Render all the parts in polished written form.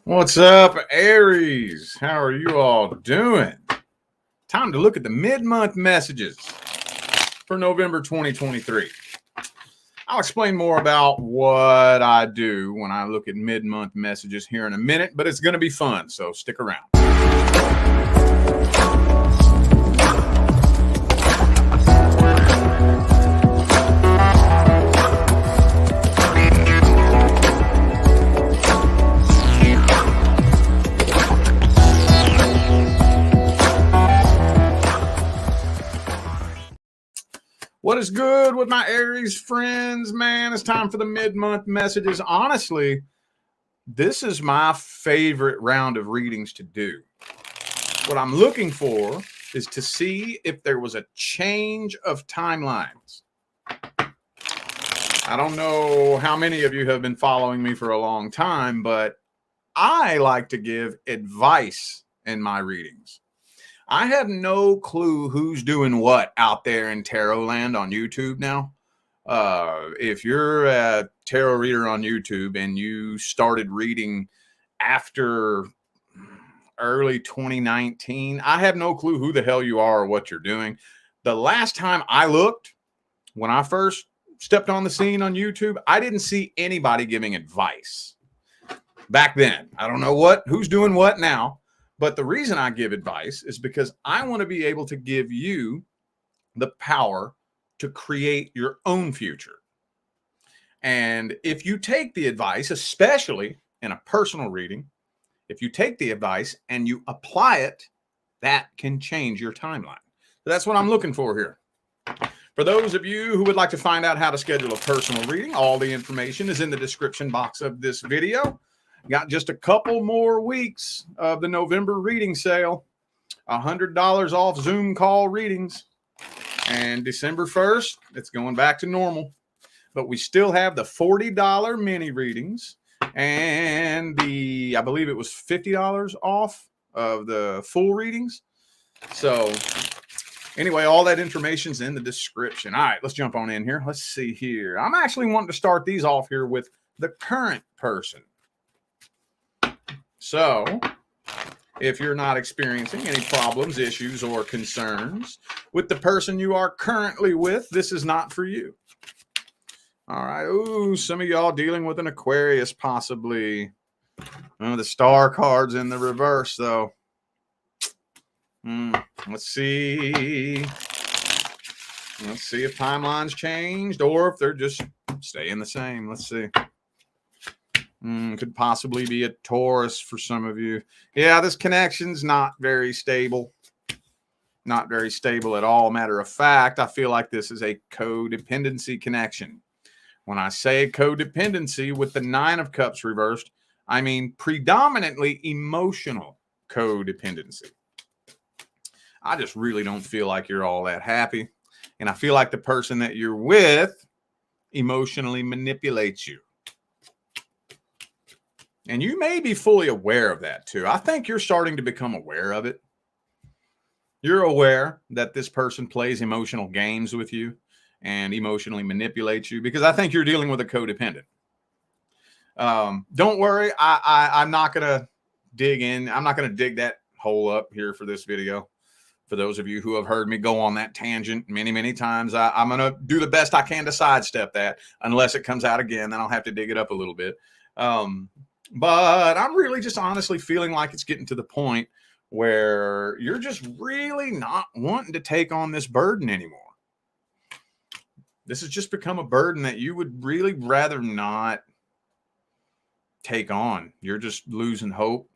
What's up, Aries? How are you all doing? Time to look at the mid-month messages for November 2023. I'll explain more about what I do when I look at mid-month messages here in a minute, but it's going to be fun, so stick around. What is good with my Aries friends, man? It's time for the mid-month messages. Honestly, this is my favorite round of readings to do. What I'm looking for is to see if there was a change of timelines. I don't know how many of you have been following me for a long time, but I like to give advice in my readings. I have no clue who's doing what out there in tarot land on YouTube now. If you're a tarot reader on YouTube and you started reading after early 2019, I have no clue who the hell you are or what you're doing. The last time I looked, when I first stepped on the scene on YouTube, I didn't see anybody giving advice back then. I don't know who's doing what now. But the reason I give advice is because I want to be able to give you the power to create your own future. And if you take the advice, especially in a personal reading, if you take the advice and you apply it, that can change your timeline. So that's what I'm looking for here. For those of you who would like to find out how to schedule a personal reading, all the information is in the description box of this video. Got just a couple more weeks of the November reading sale. $100 off Zoom call readings. And December 1st, it's going back to normal. But we still have the $40 mini readings. And I believe it was $50 off of the full readings. So anyway, all that information's in the description. All right, let's jump on in here. Let's see here. I'm actually wanting to start these off here with the current person. So, if you're not experiencing any problems, issues, or concerns with the person you are currently with, this is not for you. All right. Ooh, some of y'all dealing with an Aquarius, possibly. The star card's in the reverse, though. Let's see. Let's see if timeline's changed or if they're just staying the same. Let's see. Could possibly be a Taurus for some of you. Yeah, this connection's not very stable. Not very stable at all. Matter of fact, I feel like this is a codependency connection. When I say codependency with the Nine of Cups reversed, I mean predominantly emotional codependency. I just really don't feel like you're all that happy. And I feel like the person that you're with emotionally manipulates you. And you may be fully aware of that too. I think you're starting to become aware of it. You're aware that this person plays emotional games with you and emotionally manipulates you because I think you're dealing with a codependent. Don't worry. I'm not going to dig in. I'm not going to dig that hole up here for this video. For those of you who have heard me go on that tangent many, many times, I'm going to do the best I can to sidestep that. Unless it comes out again, then I'll have to dig it up a little bit. But I'm really just honestly feeling like it's getting to the point where you're just really not wanting to take on this burden anymore. This has just become a burden that you would really rather not take on. You're just losing hope.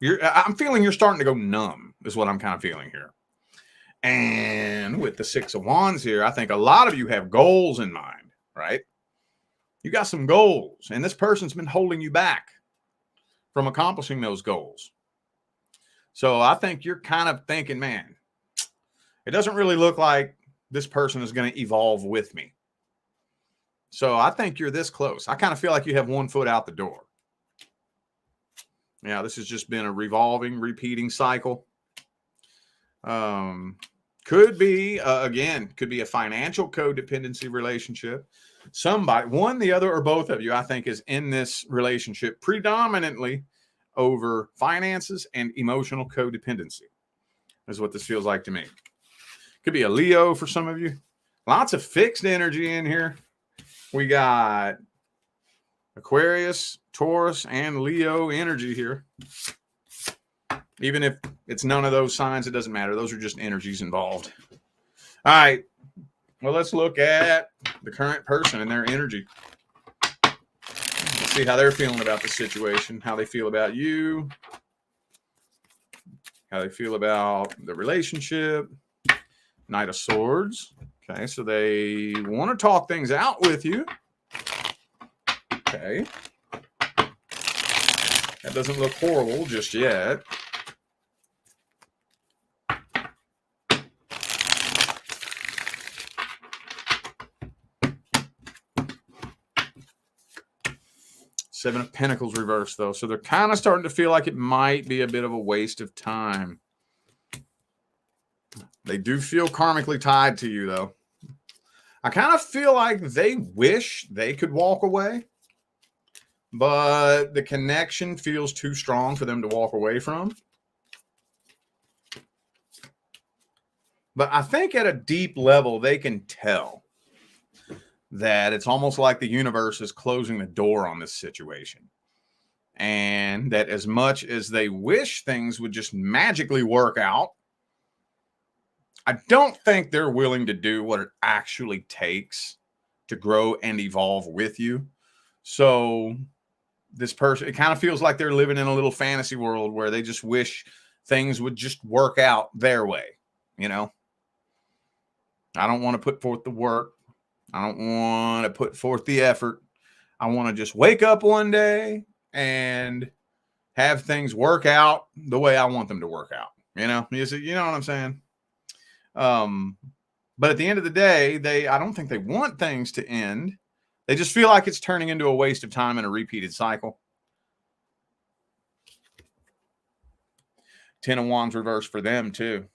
I'm feeling you're starting to go numb is what I'm kind of feeling here. And with the Six of Wands here, I think a lot of you have goals in mind, right? You got some goals, and this person's been holding you back from accomplishing those goals. So I think you're kind of thinking, man, it doesn't really look like this person is going to evolve with me. So I think you're this close. I kind of feel like you have one foot out the door. Yeah, this has just been a revolving, repeating cycle. Could be, again, could be a financial codependency relationship. Somebody, one, the other, or both of you, I think, is in this relationship predominantly over finances and emotional codependency, is what this feels like to me. Could be a Leo for some of you. Lots of fixed energy in here. We got Aquarius, Taurus, and Leo energy here. Even if it's none of those signs, it doesn't matter. Those are just energies involved. All right. Well, let's look at the current person and their energy. Let's see how they're feeling about the situation, how they feel about you, how they feel about the relationship. Knight of Swords. Okay, so they want to talk things out with you. Okay. That doesn't look horrible just yet. Seven of Pentacles reversed, though. So they're kind of starting to feel like it might be a bit of a waste of time. They do feel karmically tied to you, though. I kind of feel like they wish they could walk away, but the connection feels too strong for them to walk away from. But I think at a deep level, they can tell that it's almost like the universe is closing the door on this situation. And that as much as they wish things would just magically work out, I don't think they're willing to do what it actually takes to grow and evolve with you. So this person, it kind of feels like they're living in a little fantasy world where they just wish things would just work out their way. You know, I don't want to put forth the work. I don't want to put forth the effort. I want to just wake up one day and have things work out the way I want them to work out. You know what I'm saying? But at the end of the day, I don't think they want things to end. They just feel like it's turning into a waste of time and a repeated cycle. Ten of Wands reversed for them too.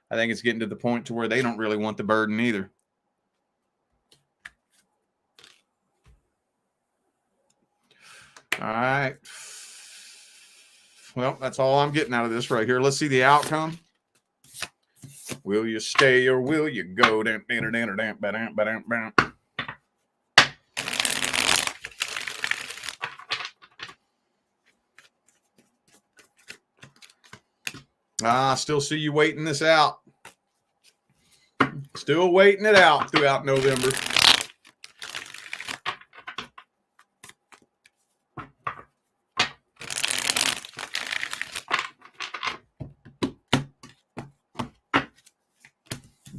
I think it's getting to the point to where they don't really want the burden either. All right. Well, that's all I'm getting out of this right here. Let's see the outcome. Will you stay or will you go? I still see you waiting this out. Still waiting it out throughout November.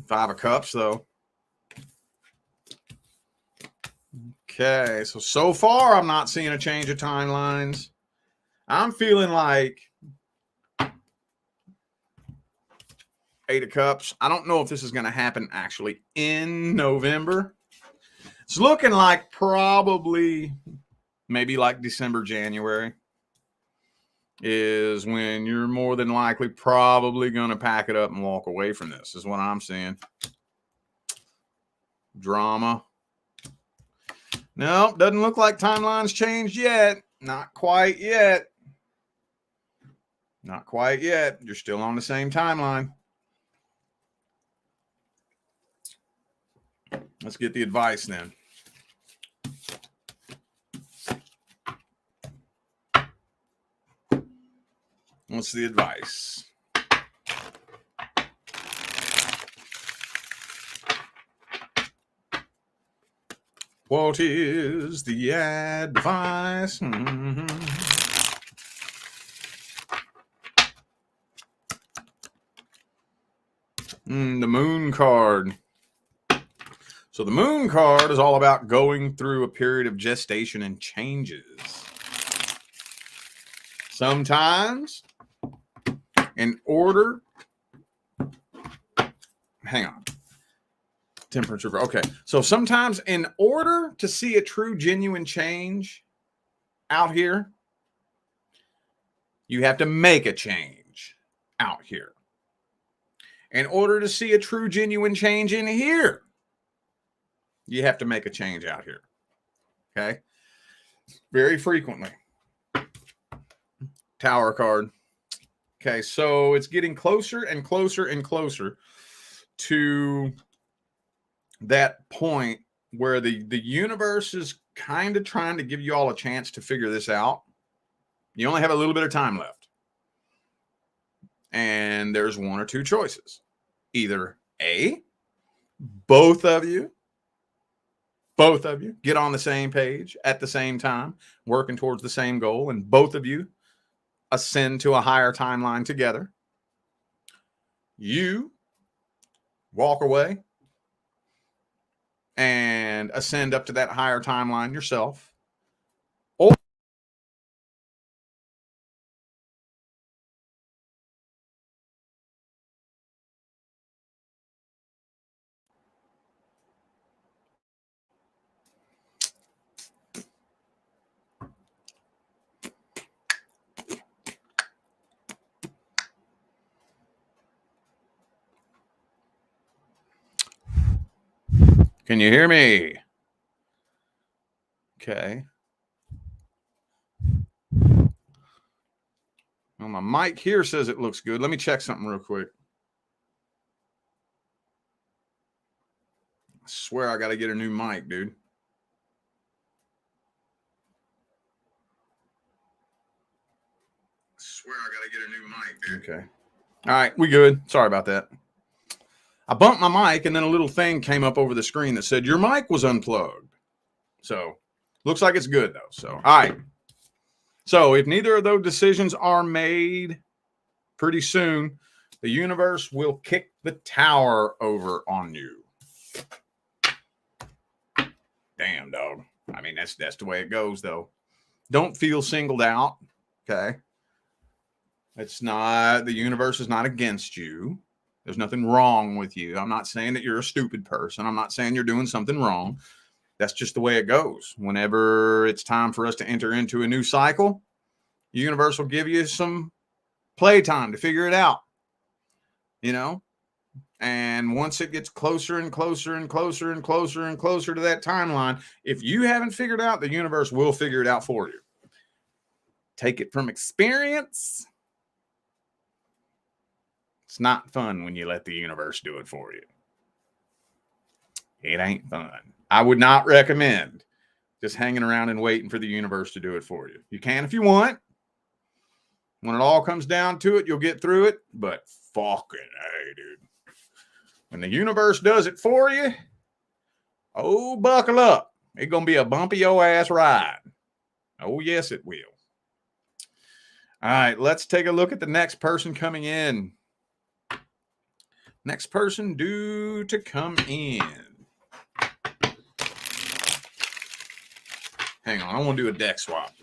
Five of Cups, though. Okay, so far I'm not seeing a change of timelines. I'm feeling like Eight of Cups. I don't know if this is going to happen actually in November. It's looking like probably maybe like December, January is when you're more than likely probably going to pack it up and walk away from this, is what I'm seeing. Drama. No, doesn't look like timelines changed yet. Not quite yet. Not quite yet. You're still on the same timeline. Let's get the advice then. What's the advice? What is the advice? The Moon card. So the Moon card is all about going through a period of gestation and changes. Sometimes, in order, hang on. Temperature. Okay. So sometimes in order to see a true, genuine change out here, you have to make a change out here. In order to see a true, genuine change in here, you have to make a change out here. Okay. Very frequently. Tower card. Okay, so it's getting closer and closer and closer to that point where the universe is kind of trying to give you all a chance to figure this out. You only have a little bit of time left. And there's one or two choices. Either A, both of you get on the same page at the same time, working towards the same goal, and both of you ascend to a higher timeline together. You walk away and ascend up to that higher timeline yourself. Or can you hear me? Okay. Well, my mic here says it looks good. Let me check something real quick. I swear I got to get a new mic, dude. Okay. All right, we good. Sorry about that. I bumped my mic and then a little thing came up over the screen that said your mic was unplugged. So looks like it's good though. So, all right. So if neither of those decisions are made pretty soon, the universe will kick the tower over on you. Damn, dog. I mean, that's the way it goes though. Don't feel singled out. Okay. It's not, the universe is not against you. There's nothing wrong with you. I'm not saying that you're a stupid person. I'm not saying you're doing something wrong. That's just the way it goes. Whenever it's time for us to enter into a new cycle, the universe will give you some playtime to figure it out, you know? And once it gets closer and closer and closer and closer and closer to that timeline, if you haven't figured out, the universe will figure it out for you. Take it from experience. It's not fun when you let the universe do it for you. It ain't fun. I would not recommend just hanging around and waiting for the universe to do it for you. You can if you want. When it all comes down to it, you'll get through it. But fucking hey, dude. When the universe does it for you, oh, buckle up. It's going to be a bumpy old ass ride. Oh, yes, it will. All right, let's take a look at the next person coming in. Next person due to come in. Hang on, I want to do a deck swap.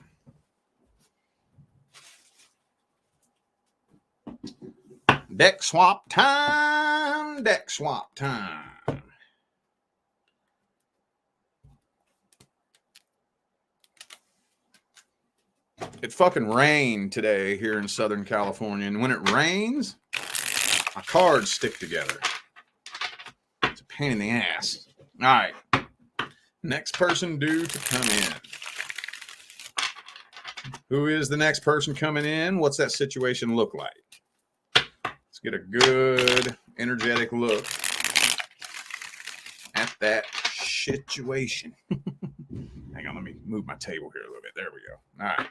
Deck swap time. Deck swap time. It fucking rained today here in Southern California. And when it rains, my cards stick together. It's a pain in the ass. All right. Next person due to come in. Who is the next person coming in? What's that situation look like? Let's get a good, energetic look at that situation. Hang on, let me move my table here a little bit. There we go. All right.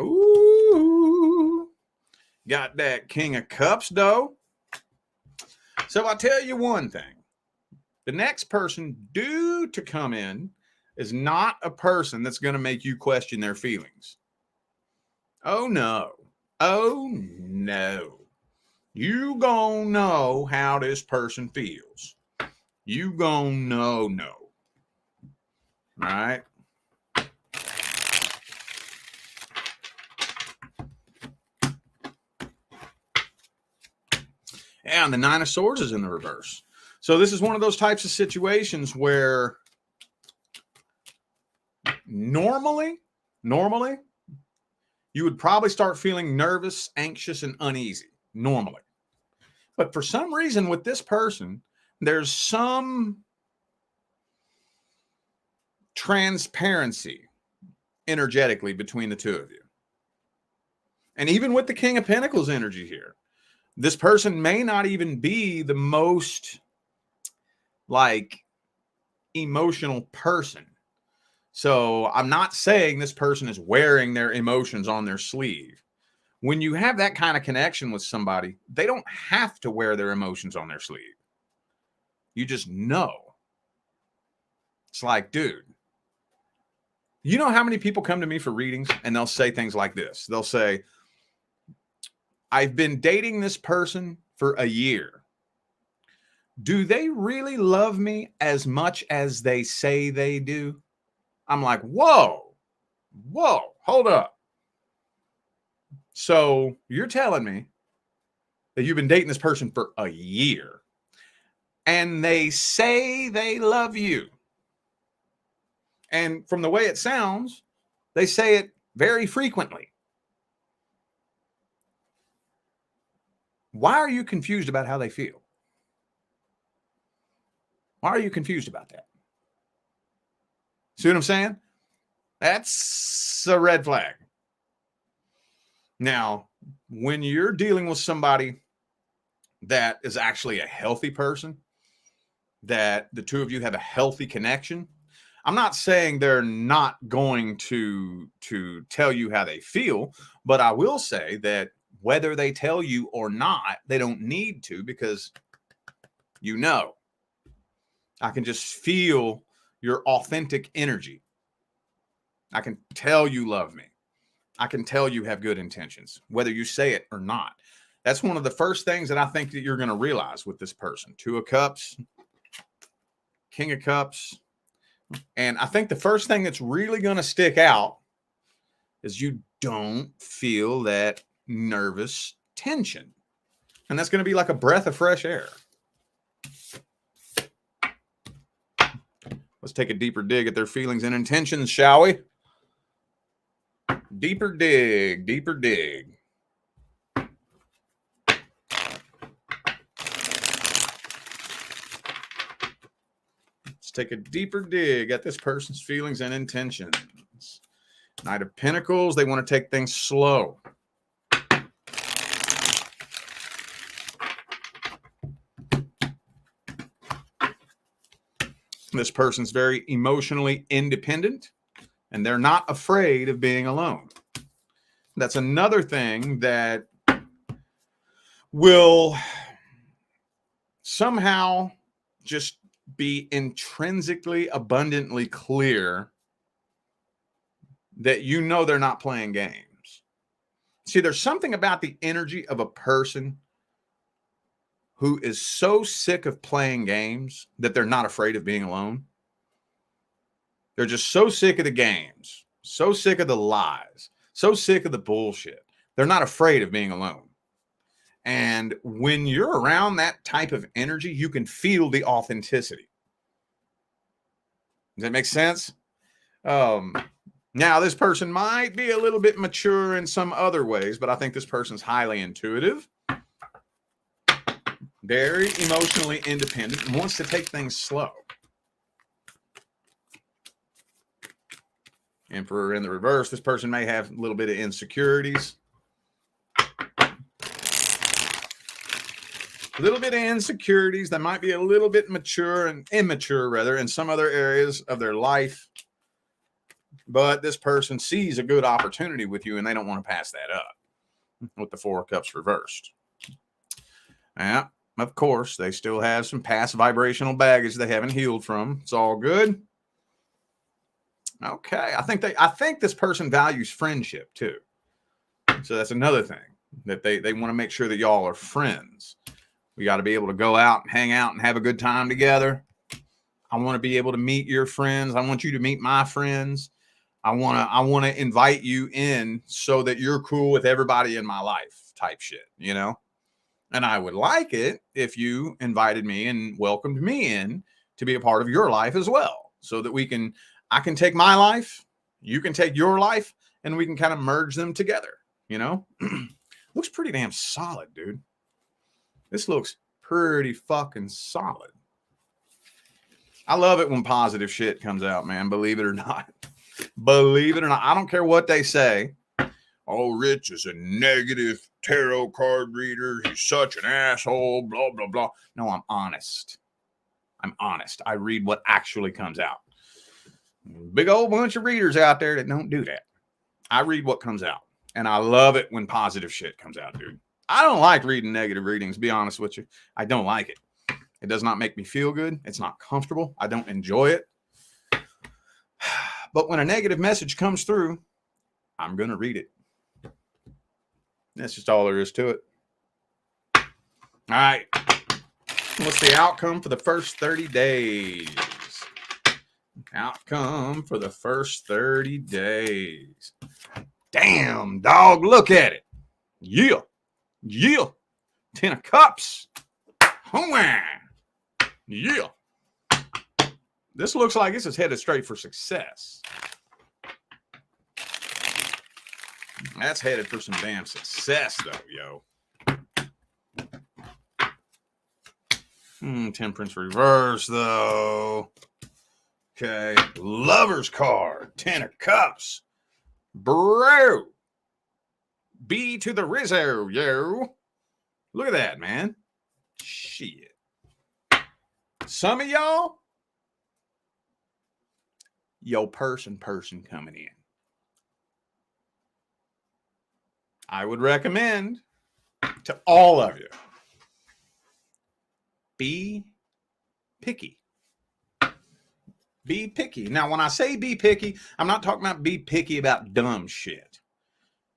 Ooh, got that King of Cups, though. So I'll tell you one thing. The next person due to come in is not a person that's going to make you question their feelings. Oh, no. Oh, no. You gonna know how this person feels. You gonna know. All right? And the Nine of Swords is in the reverse. So this is one of those types of situations where normally, you would probably start feeling nervous, anxious, and uneasy. Normally. But for some reason with this person, there's some transparency energetically between the two of you. And even with the King of Pentacles energy here, this person may not even be the most like emotional person. So I'm not saying this person is wearing their emotions on their sleeve. When you have that kind of connection with somebody, they don't have to wear their emotions on their sleeve. You just know. It's like, dude, you know how many people come to me for readings and they'll say things like this. They'll say, I've been dating this person for a year. Do they really love me as much as they say they do? I'm like, whoa, hold up. So you're telling me that you've been dating this person for a year and they say they love you. And from the way it sounds, they say it very frequently. Why are you confused about how they feel? Why are you confused about that? See what I'm saying? That's a red flag. Now, when you're dealing with somebody that is actually a healthy person, that the two of you have a healthy connection, I'm not saying they're not going to tell you how they feel, but I will say that whether they tell you or not, they don't need to, because you know, I can just feel your authentic energy. I can tell you love me. I can tell you have good intentions, whether you say it or not. That's one of the first things that I think that you're going to realize with this person. 2 of Cups, King of Cups. And I think the first thing that's really going to stick out is you don't feel that nervous tension. And that's going to be like a breath of fresh air. Let's take a deeper dig at their feelings and intentions, shall we? Deeper dig, deeper dig. Let's take a deeper dig at this person's feelings and intentions. Knight of Pentacles, they want to take things slow. This person's very emotionally independent, and they're not afraid of being alone. That's another thing that will somehow just be intrinsically, abundantly clear that you know they're not playing games. See, there's something about the energy of a person who is so sick of playing games that they're not afraid of being alone. They're just so sick of the games, so sick of the lies, so sick of the bullshit. They're not afraid of being alone. And when you're around that type of energy, you can feel the authenticity. Does that make sense? Now, this person might be a little bit mature in some other ways, but I think this person's highly intuitive, very emotionally independent, and wants to take things slow. Emperor in the reverse, this person may have a little bit of insecurities. A little bit of insecurities. They might be a little bit mature and immature, rather, in some other areas of their life. But this person sees a good opportunity with you, and they don't want to pass that up with the 4 of Cups reversed. Yeah, of course, they still have some past vibrational baggage they haven't healed from. It's all good. Okay, I think this person values friendship too. So that's another thing, that they want to make sure that y'all are friends. We got to be able to go out and hang out and have a good time together. I want to be able to meet your friends. I want you to meet my friends. I want to invite you in so that you're cool with everybody in my life type shit, you know? And I would like it if you invited me and welcomed me in to be a part of your life as well, so that I can take my life, you can take your life, and we can kind of merge them together, you know? Looks pretty damn solid, dude. This looks pretty fucking solid. I love it when positive shit comes out, man. Believe it or not. Believe it or not. I don't care what they say. Oh, Rich is a negative tarot card reader. He's such an asshole, blah, blah, blah. No, I'm honest. I'm honest. I read what actually comes out. Big old bunch of readers out there that don't do that. I read what comes out. And I love it when positive shit comes out, dude. I don't like reading negative readings, to be honest with you. I don't like it. It does not make me feel good. It's not comfortable. I don't enjoy it. But when a negative message comes through, I'm going to read it. That's just all there is to it. All right. What's the outcome for the first 30 days? Outcome for the first 30 days. Damn, dog, look at it. Yeah. Yeah. 10 of cups. Oh, man. Yeah. This looks like this is headed straight for success. That's headed for some damn success, though, yo. Temperance reverse, though. Okay. Lover's card. 10 of cups. Bro. B to the Rizzo, yo. Look at that, man. Shit. Some of y'all, person coming in. I would recommend to all of you, be picky. Be picky. Now, when I say be picky, I'm not talking about be picky about dumb shit.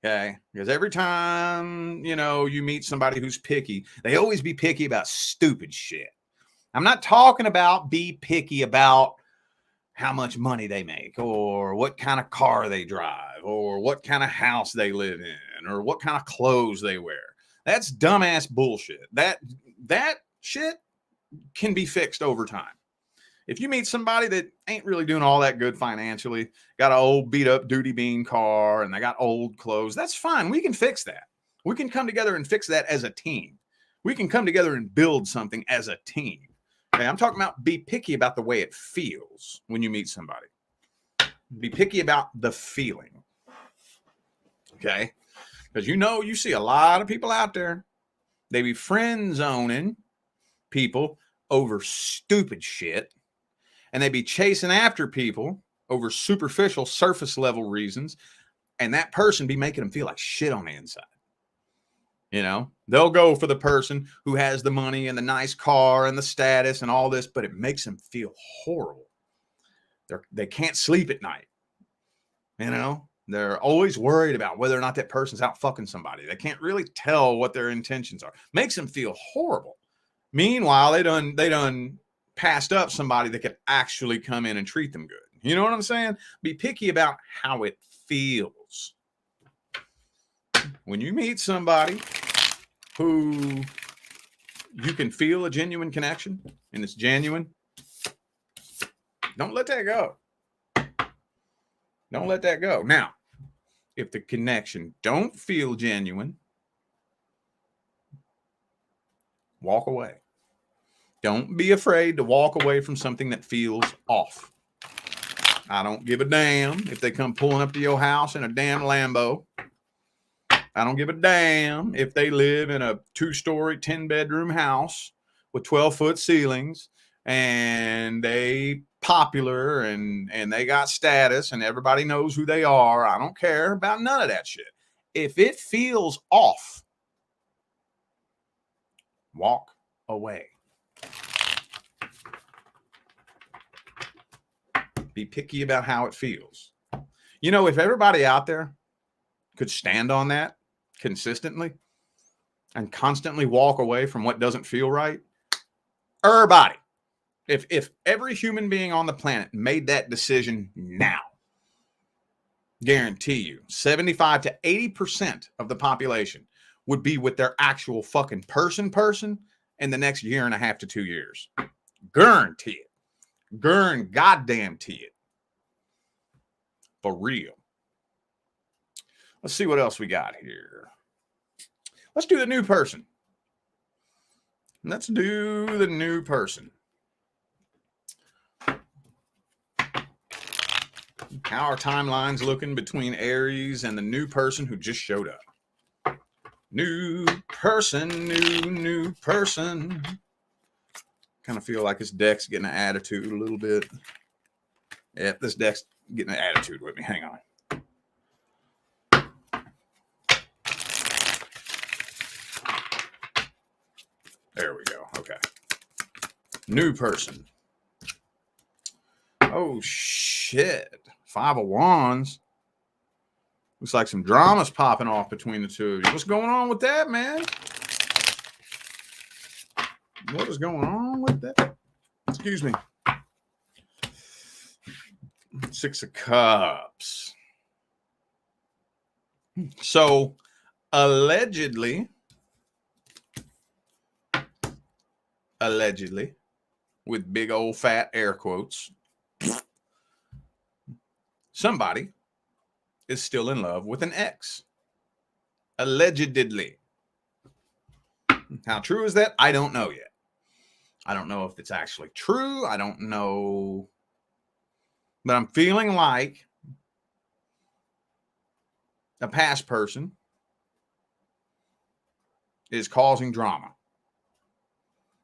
Okay? Because every time, you meet somebody who's picky, they always be picky about stupid shit. I'm not talking about be picky about how much money they make or what kind of car they drive or what kind of house they live in or what kind of clothes they wear. That's dumbass bullshit. That shit can be fixed over time. If you meet somebody that ain't really doing all that good financially, got an old beat up duty bean car and they got old clothes, that's fine. We can fix that. We can come together and fix that as a team. We can come together and build something as a team. Okay, I'm talking about be picky about the way it feels when you meet somebody. Be picky about the feeling. Okay? Because you see a lot of people out there. They be friend zoning people over stupid shit. And they be chasing after people over superficial surface level reasons. And that person be making them feel like shit on the inside. They'll go for the person who has the money and the nice car and the status and all this, but it makes them feel horrible. They can't sleep at night. They're always worried about whether or not that person's out fucking somebody. They can't really tell what their intentions are. Makes them feel horrible. Meanwhile, they done passed up somebody that could actually come in and treat them good. You know what I'm saying? Be picky about how it feels. When you meet somebody who you can feel a genuine connection and it's genuine, don't let that go. Don't let that go. Now, if the connection don't feel genuine, walk away. Don't be afraid to walk away from something that feels off. I don't give a damn if they come pulling up to your house in a damn Lambo. I don't give a damn if they live in a 2-story, 10-bedroom house with 12-foot ceilings and they popular and they got status and everybody knows who they are. I don't care about none of that shit. If it feels off, walk away. Be picky about how it feels. If everybody out there could stand on that consistently and constantly walk away from what doesn't feel right, everybody, if every human being on the planet made that decision now, guarantee you 75 to 80% of the population would be with their actual fucking person in the next year and a half to 2 years. Guarantee it. Goddamn it. For real. Let's see what else we got here. Let's do the new person. How are timelines looking between Aries and the new person who just showed up? New person, new person. Kind of feel like this deck's getting an attitude a little bit. Yeah, this deck's getting an attitude with me. Hang on. There we go. Okay. New person. Oh, shit. 5 of Wands. Looks like some drama's popping off between the two of you. What's going on with that, man? What is going on with that? Excuse me. 6 of Cups. So, allegedly, with big old fat air quotes, somebody is still in love with an ex. Allegedly. How true is that? I don't know yet. I don't know if it's actually true. I don't know. But I'm feeling like a past person is causing drama.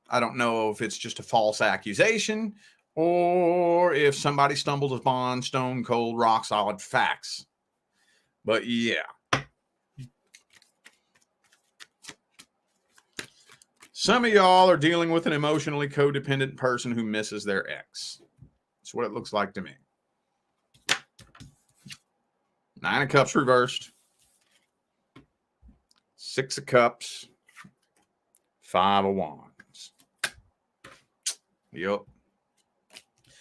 I don't know if it's just a false accusation or if somebody stumbles upon stone cold, rock solid facts. But yeah. Some of y'all are dealing with an emotionally codependent person who misses their ex. That's what it looks like to me. 9 of Cups reversed. 6 of Cups. 5 of Wands. Yep.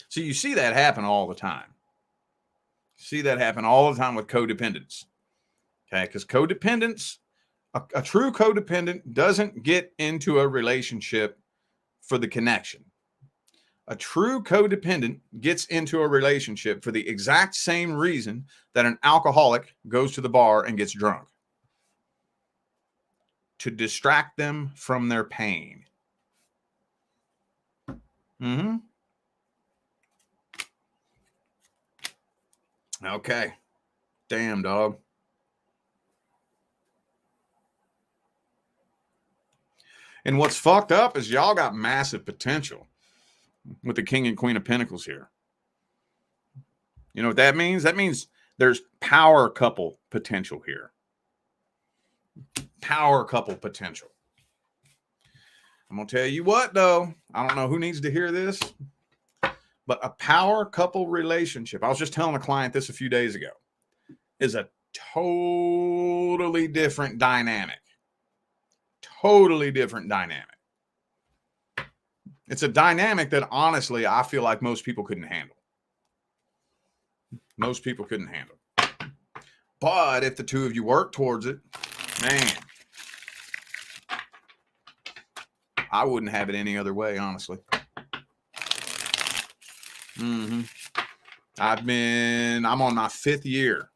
So you see that happen all the time. See that happen all the time with codependents. Okay, because codependents, a true codependent doesn't get into a relationship for the connection. A true codependent gets into a relationship for the exact same reason that an alcoholic goes to the bar and gets drunk. To distract them from their pain. Okay. Damn, dog. And what's fucked up is y'all got massive potential with the King and Queen of Pentacles here. You know what that means? That means there's power couple potential here. Power couple potential. I'm going to tell you what, though. I don't know who needs to hear this, but a power couple relationship, I was just telling a client this a few days ago, is a totally different dynamic. Totally different dynamic. It's a dynamic that, honestly, I feel like most people couldn't handle. Most people couldn't handle. But if the two of you work towards it, man, I wouldn't have it any other way, honestly. I'm on my 5th year.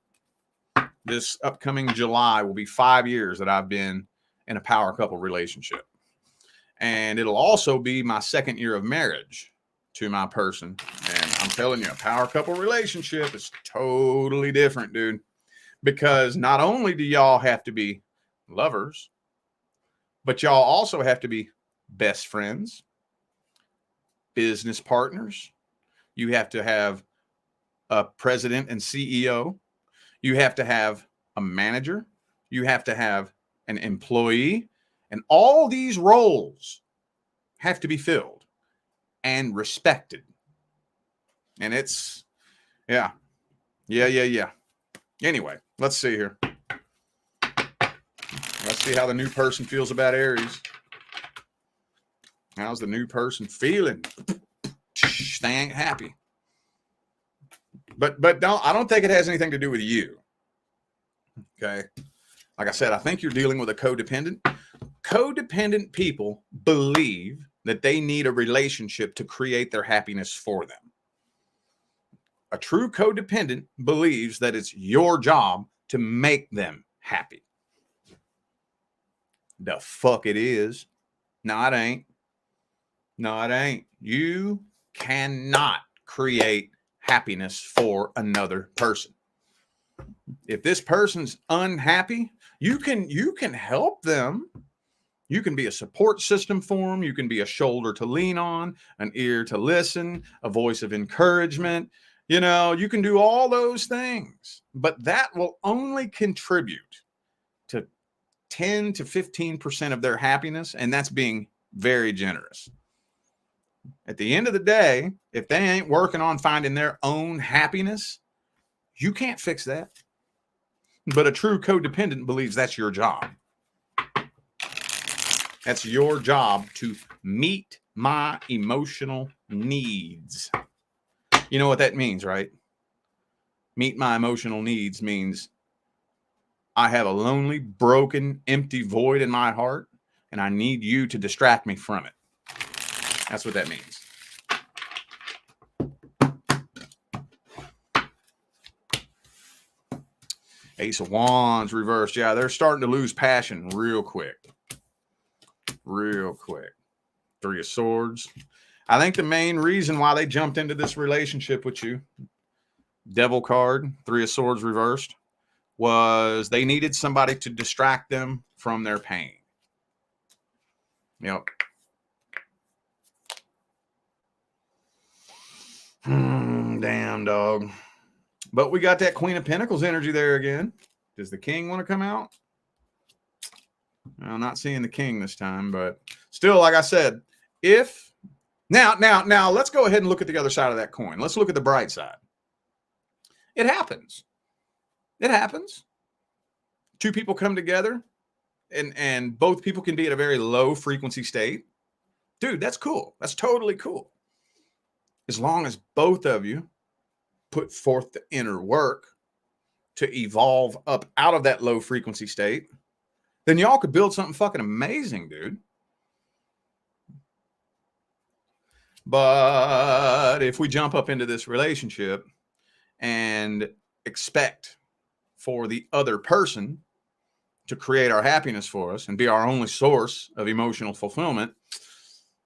This upcoming July will be 5 years that I've been in a power couple relationship. And it'll also be my 2nd year of marriage to my person. And I'm telling you, a power couple relationship is totally different, dude. Because not only do y'all have to be lovers, but y'all also have to be best friends, business partners. You have to have a president and CEO. You have to have a manager. You have to have an employee. And all these roles have to be filled and respected. And it's, yeah. Anyway, let's see here. Let's see how the new person feels about Aries. How's the new person feeling? They ain't happy. But I don't think it has anything to do with you. Okay. Like I said, I think you're dealing with a codependent. Codependent people believe that they need a relationship to create their happiness for them. A true codependent believes that it's your job to make them happy. The fuck it is. No, it ain't. No, it ain't. You cannot create happiness for another person. If this person's unhappy, you can help them. You can be a support system for them. You can be a shoulder to lean on, an ear to listen, a voice of encouragement. You can do all those things, but that will only contribute to 10 to 15% of their happiness, and that's being very generous. At the end of the day, if they ain't working on finding their own happiness, you can't fix that. But a true codependent believes that's your job. That's your job to meet my emotional needs. You know what that means, right? Meet my emotional needs means I have a lonely, broken, empty void in my heart, and I need you to distract me from it. That's what that means. Ace of Wands reversed. Yeah, they're starting to lose passion real quick. Real quick. Three of Swords. I think the main reason why they jumped into this relationship with you, Devil card, Three of Swords reversed, was they needed somebody to distract them from their pain. Yep. Damn, dog. But we got that Queen of Pentacles energy there again. Does the King want to come out? I'm not seeing the King this time, but still, like I said, if now, let's go ahead and look at the other side of that coin. Let's look at the bright side. It happens. It happens. Two people come together, and both people can be at a very low frequency state. Dude, that's cool. That's totally cool. As long as both of you put forth the inner work to evolve up out of that low frequency state, then y'all could build something fucking amazing, dude. But if we jump up into this relationship and expect for the other person to create our happiness for us and be our only source of emotional fulfillment,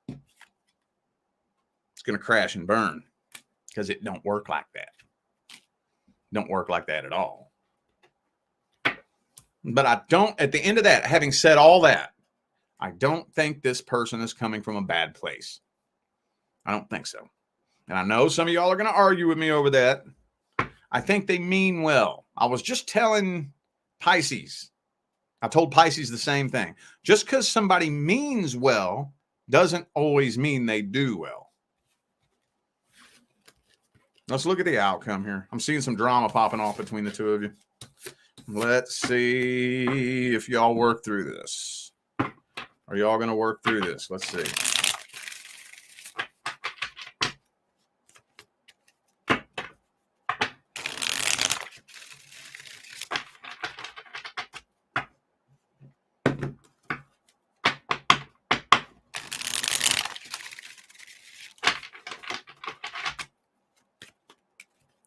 it's going to crash and burn, because it don't work like that. Don't work like that at all. But I don't, at the end of that, having said all that, I don't think this person is coming from a bad place. I don't think so. And I know some of y'all are going to argue with me over that. I think they mean well. I was just telling Pisces. I told Pisces the same thing. Just because somebody means well doesn't always mean they do well. Let's look at the outcome here. I'm seeing some drama popping off between the two of you. Let's see if y'all work through this. Are y'all going to work through this? Let's see.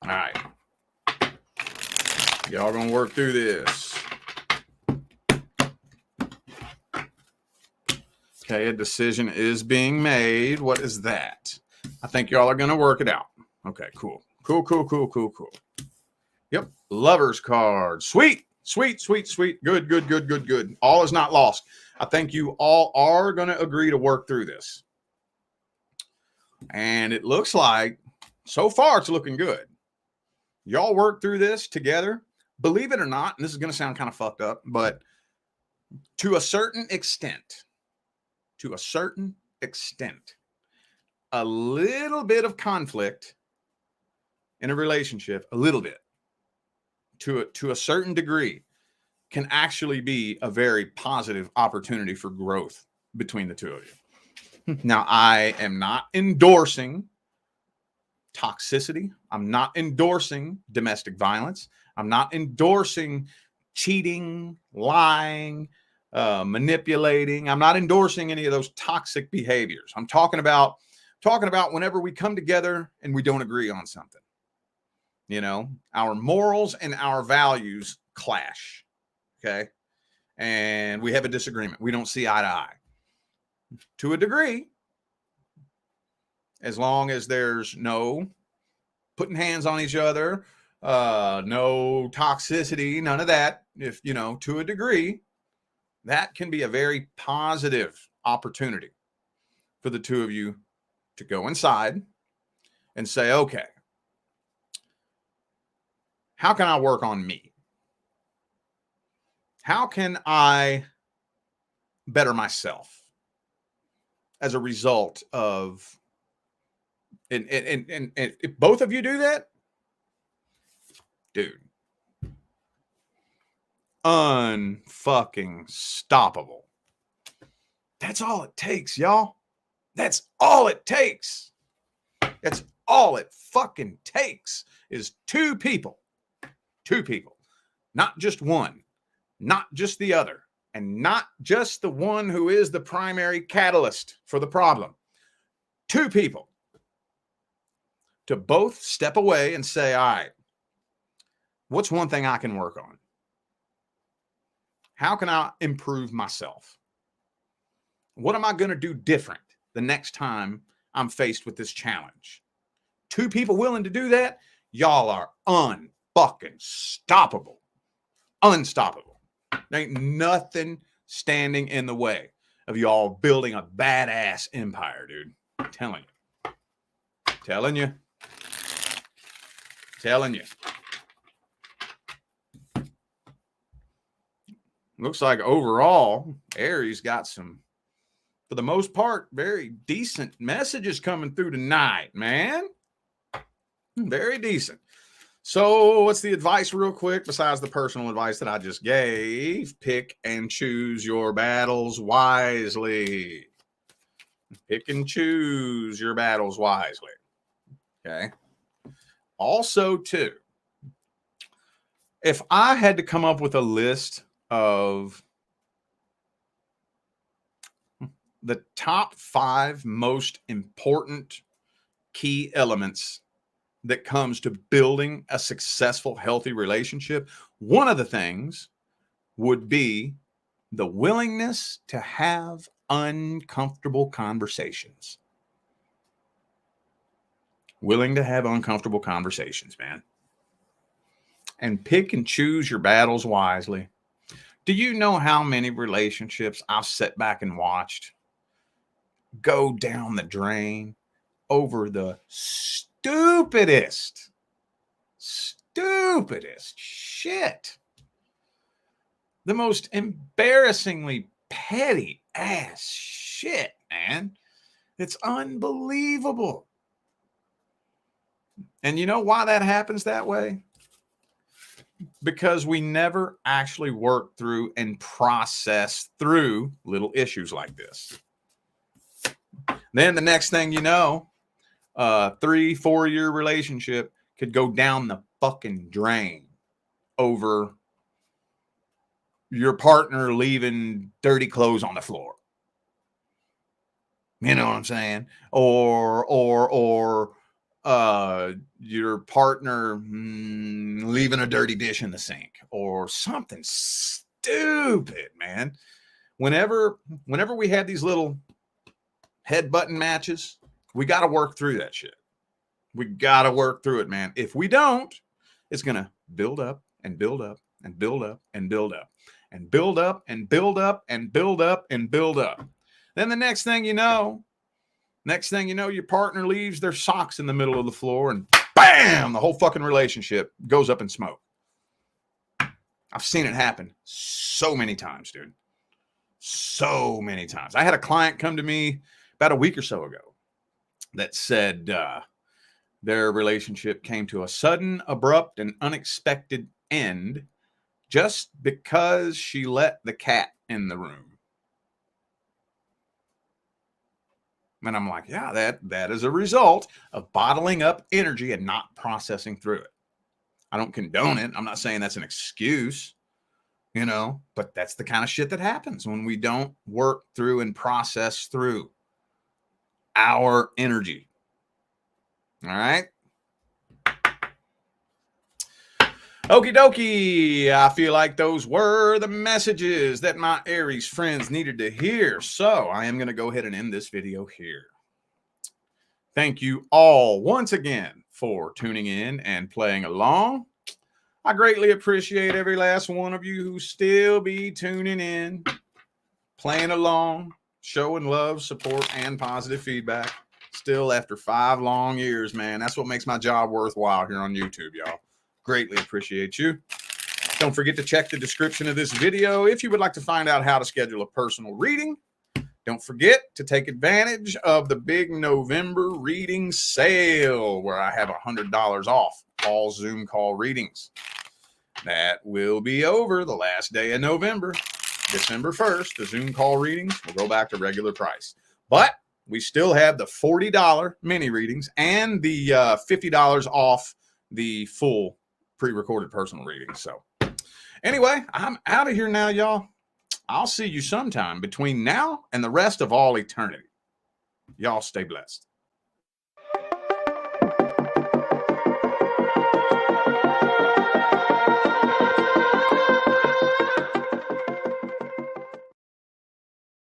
All right. Y'all gonna work through this. Okay, a decision is being made. What is that? I think y'all are gonna work it out. Okay, cool. Cool. Yep, Lover's card. Sweet. Good. All is not lost. I think you all are gonna agree to work through this. And it looks like, so far, it's looking good. Y'all work through this together. Believe it or not, and this is going to sound kind of fucked up, but to a certain extent, a little bit of conflict in a relationship, a little bit, to a certain degree, can actually be a very positive opportunity for growth between the two of you. Now, I am not endorsing toxicity. I'm not endorsing domestic violence. I'm not endorsing cheating, lying, manipulating. I'm not endorsing any of those toxic behaviors. I'm talking about whenever we come together and we don't agree on something. You know, our morals and our values clash. Okay. And we have a disagreement. We don't see eye to eye. To a degree, as long as there's no putting hands on each other, no toxicity, none of that. If, you know, to a degree, that can be a very positive opportunity for the two of you to go inside and say, okay, how can I work on me? How can I better myself as a result of, and if both of you do that, dude, unfucking stoppable. That's all it takes, y'all. That's all it takes. That's all it fucking takes is two people, not just one, not just the other, and not just the one who is the primary catalyst for the problem. Two people to both step away and say, all right, what's one thing I can work on? How can I improve myself? What am I going to do different the next time I'm faced with this challenge? Two people willing to do that, y'all are unfucking stoppable. Unstoppable. There ain't nothing standing in the way of y'all building a badass empire, dude. I'm telling you. Telling you. Telling you. Looks like overall, Aries got some, for the most part, very decent messages coming through tonight, man. Very decent. So what's the advice real quick, besides the personal advice that I just gave? Pick and choose your battles wisely. Pick and choose your battles wisely. Okay. Also, too, if I had to come up with a list of the top 5 most important key elements that comes to building a successful, healthy relationship, one of the things would be the willingness to have uncomfortable conversations. Willing to have uncomfortable conversations, man. And pick and choose your battles wisely. Do you know how many relationships I've sat back and watched go down the drain over the stupidest shit? The most embarrassingly petty ass shit, man. It's unbelievable. And you know why that happens that way? Because we never actually work through and process through little issues like this. Then the next thing you know, 3-4 year relationship could go down the fucking drain over your partner leaving dirty clothes on the floor. You know what I'm saying? Or your partner leaving a dirty dish in the sink or something stupid, man. Whenever we have these little head-button matches, we got to work through that shit. We got to work through it, man. If we don't, it's going to build up and build up and build up and build up and build up and build up and build up and build up. Then the next thing you know, your partner leaves their socks in the middle of the floor and bam, the whole fucking relationship goes up in smoke. I've seen it happen so many times, dude. So many times. I had a client come to me about a week or so ago that said their relationship came to a sudden, abrupt, and unexpected end just because she let the cat in the room. And I'm like, yeah, that is a result of bottling up energy and not processing through it. I don't condone it. I'm not saying that's an excuse, you know, but that's the kind of shit that happens when we don't work through and process through our energy. All right. Okie dokie. I feel like those were the messages that my Aries friends needed to hear. So I am going to go ahead and end this video here. Thank you all once again for tuning in and playing along. I greatly appreciate every last one of you who still be tuning in, playing along, showing love, support, and positive feedback. Still after 5 long years, man. That's what makes my job worthwhile here on YouTube, y'all. Greatly appreciate you. Don't forget to check the description of this video if you would like to find out how to schedule a personal reading. Don't forget to take advantage of the big November reading sale where I have $100 off all Zoom call readings. That will be over the last day of November. December 1st, the Zoom call readings will go back to regular price. But we still have the $40 mini readings and the $50 off the full pre-recorded personal readings. So anyway, I'm out of here now, y'all. I'll see you sometime between now and the rest of all eternity. Y'all stay blessed.